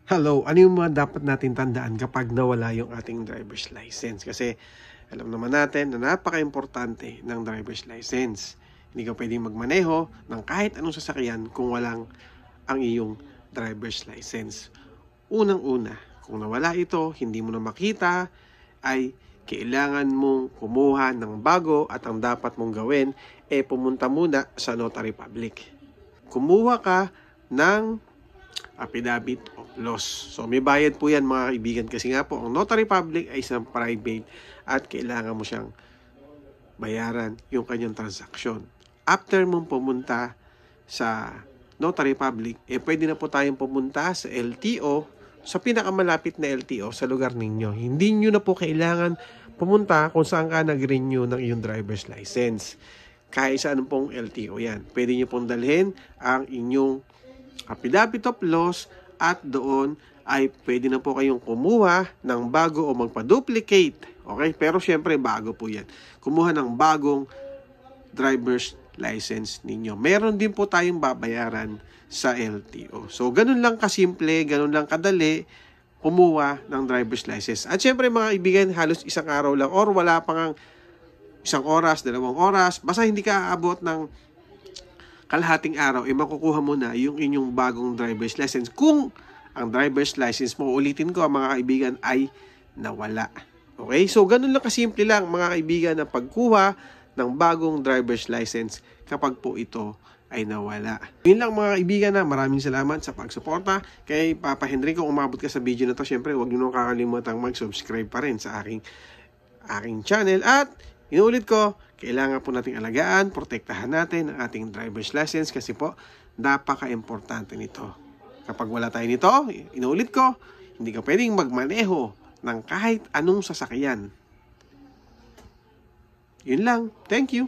Hello, ano yung mga dapat natin tandaan kapag nawala yung ating driver's license? Kasi alam naman natin na napaka-importante ng driver's license. Hindi ka pwedeng magmaneho ng kahit anong sasakyan kung walang ang iyong driver's license. Unang-una, kung nawala ito, hindi mo na makita, ay kailangan mong kumuha ng bago at ang dapat mong gawin pumunta muna sa notary public. Kumuha ka ng affidavit of loss. So may bayad po yan mga kaibigan kasi nga po ang notary public ay isang private at kailangan mo siyang bayaran yung kanyang transaksyon. After mong pumunta sa notary public, pwede na po tayong pumunta sa LTO, sa pinakamalapit na LTO sa lugar ninyo. Hindi nyo na po kailangan pumunta kung saan ka nag-renew ng iyong driver's license. Kahit saan pong LTO yan. Pwede nyo pong dalhin ang inyong affidavit of loss at doon ay pwede na po kayong kumuha ng bago o magpa-duplicate. Okay? Pero syempre bago po yan. Kumuha ng bagong driver's license ninyo. Meron din po tayong babayaran sa LTO. So ganun lang kasimple, ganun lang kadali kumuha ng driver's license. At syempre mga kaibigan, halos isang araw lang or wala pa ngang isang oras, 2 oras, basta hindi ka aabot ng kalahating araw, makukuha mo na yung inyong bagong driver's license. Kung ang driver's license mo, ulitin ko mga kaibigan, ay nawala. Okay? So, ganun lang kasimple lang mga kaibigan na pagkuha ng bagong driver's license kapag po ito ay nawala. Yun lang mga kaibigan na maraming salamat sa pagsuporta kay Papa Henry. Kung umabot ka sa video na to, syempre huwag nyo kakalimutang mag-subscribe pa rin sa aking channel. At inuulit ko, kailangan po nating alagaan, protektahan natin ang ating driver's license kasi po napaka-importante nito. Kapag wala tayo nito, inuulit ko, hindi ka pwedeng magmaneho ng kahit anong sasakyan. Yun lang. Thank you.